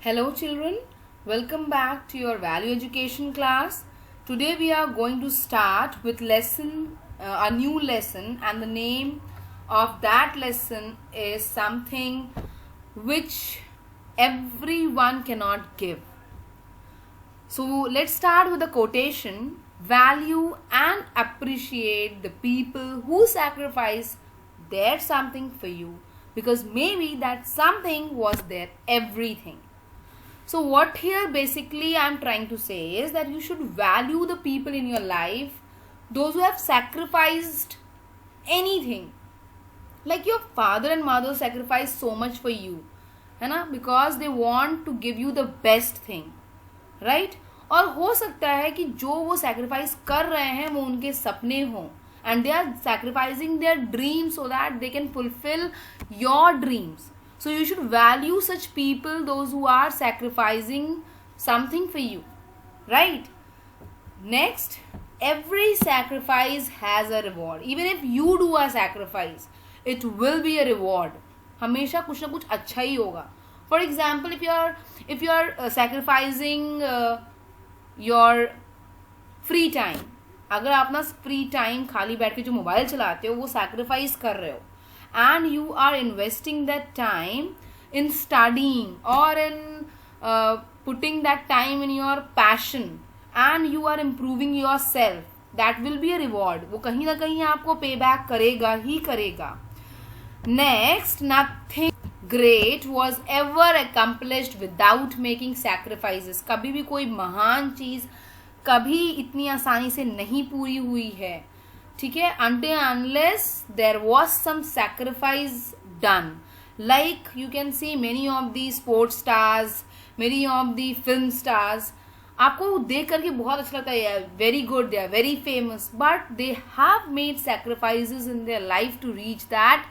Hello children, welcome back to your value education class. Today we are going to start with a new lesson, and the name of that lesson is something which everyone cannot give. So let's start with the quotation: value and appreciate the people who sacrifice their something for you, because maybe that something was their everything. So what here basically I'm trying to say is that you should value the people in your life, those who have sacrificed anything. Like your father and mother sacrificed so much for you, है ना, because they want to give you the best thing, right? और हो सकता है कि जो वो sacrifice कर रहे हैं वो उनके सपने हों, and they are sacrificing their dreams so that they can fulfill your dreams. So you should value such people, those who are sacrificing something for you, right? Next, every sacrifice has a reward. Even if you do a sacrifice, it will be a reward. हमेशा कुछ ना कुछ अच्छा ही होगा. For example, if you are sacrificing your free time, अगर आप ना free time खाली बैठ के जो मोबाइल चलाते हो वो sacrifice कर रहे हो, and you are investing that time in studying or in putting that time in your passion, and you are improving yourself, that will be a reward. वो कहीं ना कहीं आपको payback करेगा ही करेगा. Next, nothing great was ever accomplished without making sacrifices. कभी भी कोई महान चीज कभी इतनी आसानी से नहीं पूरी हुई है, ठीक है, until unless there was some sacrifice done. Like you can see many of the sports stars, many of the film stars, आपको देख करके बहुत अच्छा लगता है, very good, they are very famous, but they have made sacrifices in their life to reach that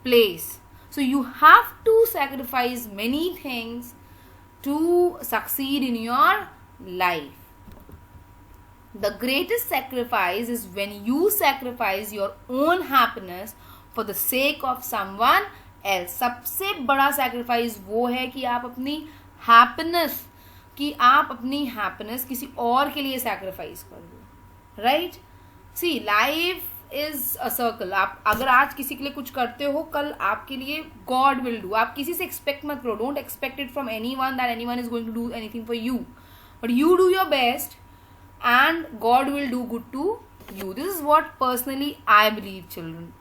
place. So you have to sacrifice many things to succeed in your life. The greatest sacrifice is when you sacrifice your own happiness for the sake of someone else. सबसे बड़ा sacrifice वो है कि आप अपनी happiness किसी और के लिए sacrifice कर दो, right? See, life is a circle. आप अगर आज किसी के लिए कुछ करते हो, कल आपके लिए God will do. आप किसी से expect मत करो. Don't expect it from anyone that anyone is going to do anything for you. But you do your best, and God will do good to you. This is what personally I believe, children.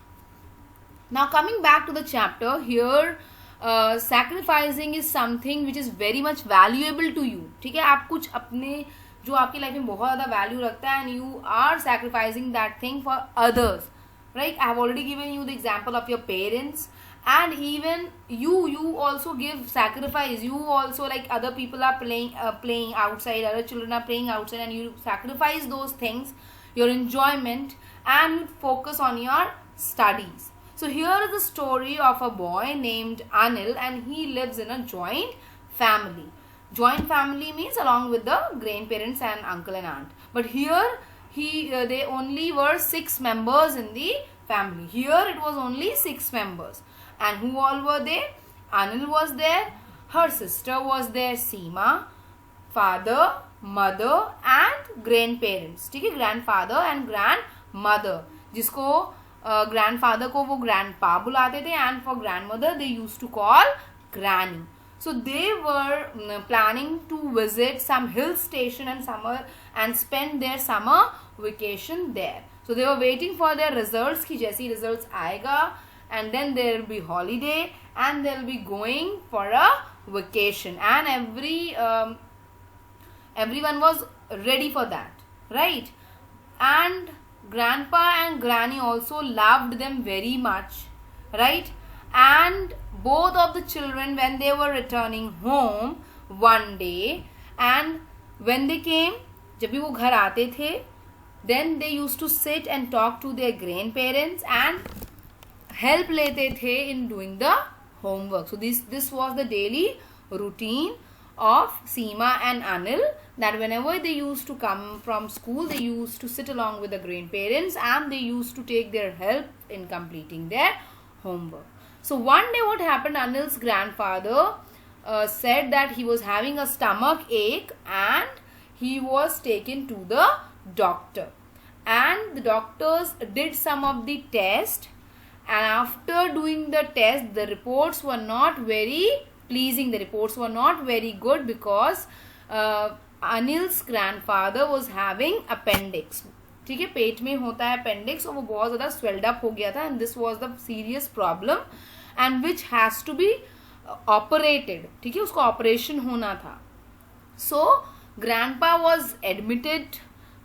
Now coming back to the chapter here, sacrificing is something which is very much valuable to you. ठीक है, आप कुछ अपने जो आपकी life में बहुत ज़्यादा वैल्यू रखता है, and you are sacrificing that thing for others, right? I have already given you the example of your parents, and even you also give sacrifice. You also, like, other people are playing outside, other children are playing outside, and you sacrifice those things, your enjoyment, and focus on your studies. So here is the story of a boy named Anil, and he lives in a joint family. Joint family means along with the grandparents and uncle and aunt. But here they only were 6 members in the family. Here it was only 6 members. And who all were there? Anil was there, her sister was there, Seema, father, mother, and grandparents. ठीक है, grandfather and grandmother, जिसको grandfather को वो grandpa बुलाते थे, and for grandmother they used to call granny. So they were planning to visit some hill station and spend their summer vacation there. So they were waiting for their results कि जैसी results आएगा, and then there will be holiday, and they'll be going for a vacation, and everyone was ready for that, right? And grandpa and granny also loved them very much, right? And both of the children, when they were returning home one day, and when they came, जब भी वो घर आते थे, then they used to sit and talk to their grandparents and help लेते थे in doing the homework. So this was the daily routine of Seema and Anil, that whenever they used to come from school, they used to sit along with the grandparents, and they used to take their help in completing their homework. So one day what happened, Anil's grandfather said that he was having a stomach ache and he was taken to the doctor. And the doctors did some of the test, and after doing the test, the reports were not very pleasing. The reports were not very good because Anil's grandfather was having appendix. ठीक है, पेट में होता है appendix और वो बहुत ज़्यादा swelled up हो गया था, and this was the serious problem and which has to be operated. ठीक है, उसको ऑपरेशन होना था. So grandpa was admitted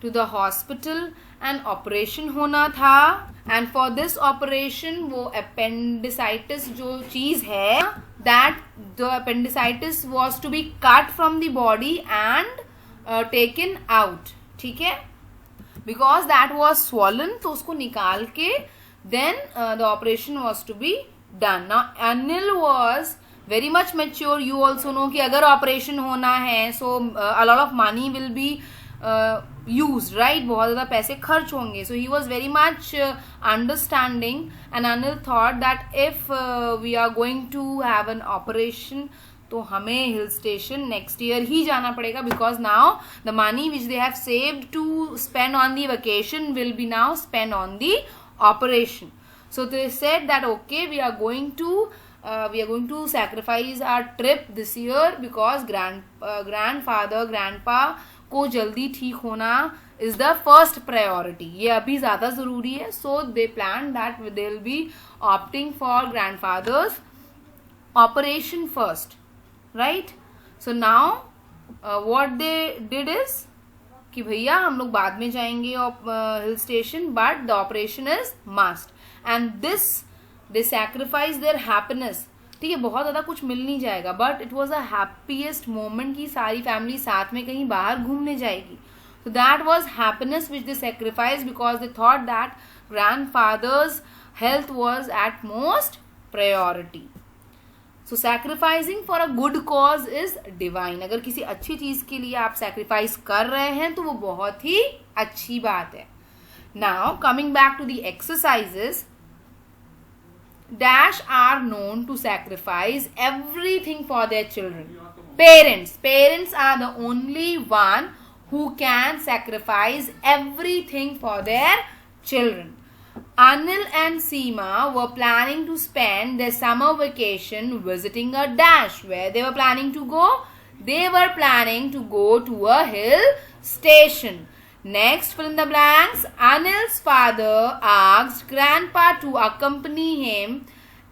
to the hospital and operation होना था. एंड फॉर दिस ऑपरेशन वो अपेंडिसाइटिस जो चीज़ है, that the appendicitis was to be cut from the body and taken out. ठीक है, because that was swollen, तो उसको निकाल के then the operation was to be done. Now Anil was very much mature. You also know कि अगर operation होना है so a lot of money will be used, right? बहुत ज़्यादा पैसे खर्च होंगे. So he was very much understanding, and Anil thought that if we are going to have an operation, तो हमें हिल स्टेशन नेक्स्ट ईयर ही जाना पड़ेगा, because now the money which they have saved to spend on the vacation will be now spend on the operation. So they said that okay we are going to sacrifice our trip this year because grandfather grandpa को जल्दी ठीक होना is the first priority. ये अभी ज्यादा जरूरी है. So they plan that they will be opting for grandfather's operation first. Right? So now what they did is कि भैया हम लोग बाद में जाएंगे hill station, but the operation is must, and this they sacrifice their happiness. ठीक है, बहुत ज्यादा कुछ मिल नहीं जाएगा, but it was a happiest moment की सारी फैमिली साथ में कहीं बाहर घूमने जाएगी. So that was happiness which they sacrificed because they thought that grandfather's health was at most priority. So sacrificing for a good cause is divine. अगर किसी अच्छी चीज के लिए आप sacrifice कर रहे हैं तो वो बहुत ही अच्छी बात है. Now coming back to the exercises, dash are known to sacrifice everything for their children. Parents are the only one who can sacrifice everything for their children. Anil and Seema were planning to spend their summer vacation visiting a dash. Where they were planning to go? They were planning to go to a hill station. Next, fill in the blanks. Anil's father asked grandpa to accompany him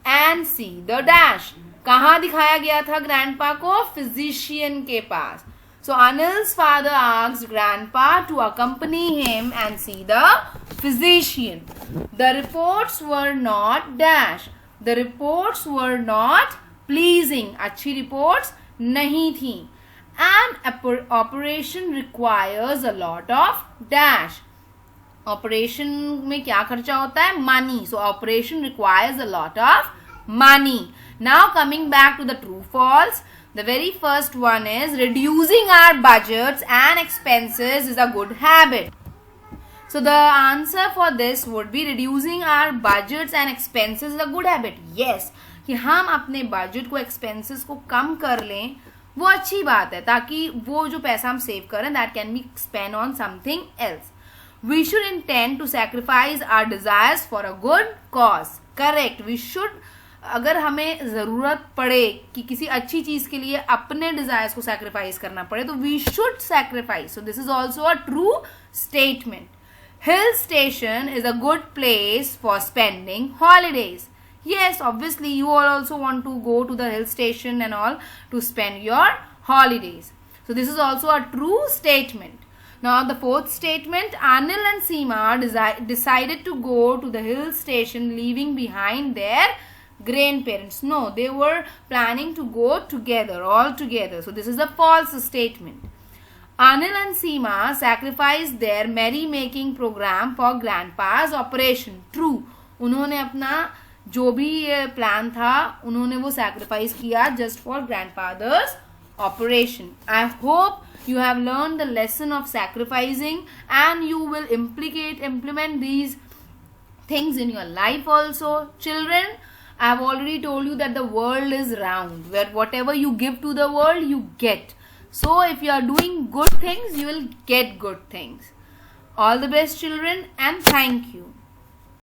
and see the dash. कहाँ दिखाया गया था grandpa को? Physician के पास. So Anil's father asked grandpa to accompany him and see the physician. The reports were not dash. The reports were not pleasing. अच्छी reports नहीं थी. And operation requires a lot of dash. Operation में क्या खर्चा होता है? Money. So operation requires a lot of money. Now coming back to the true false. The very first one is reducing our budgets and expenses is a good habit. So the answer for this would be reducing our budgets and expenses is a good habit. Yes, कि हम अपने budget को expenses को कम कर लें वो अच्छी बात है, ताकि वो जो पैसा हम सेव करें that can be spent on something else. We should intend to sacrifice our desires for a good cause. Correct. We should, अगर हमें ज़रूरत पड़े कि किसी अच्छी चीज़ के लिए अपने डिज़ायर्स को सैक्रिफाइस करना पड़े तो we should sacrifice. So this is also a true statement. Hill station is a good place for spending holidays. Yes, obviously you all also want to go to the hill station and all to spend your holidays. So this is also a true statement. Now the fourth statement, Anil and Seema decided to go to the hill station leaving behind their grandparents. No, they were planning to go together, all together. So this is a false statement. Anil and Seema sacrificed their merry-making program for grandpa's operation. True. उन्होंने अपना जो भी plan था उन्होंने वो sacrifice किया just for grandfather's operation. I hope you have learned the lesson of sacrificing and you will implement these things in your life also. Children, I have already told you that the world is round, where whatever you give to the world, you get. So if you are doing good things, you will get good things. All the best, children, and thank you.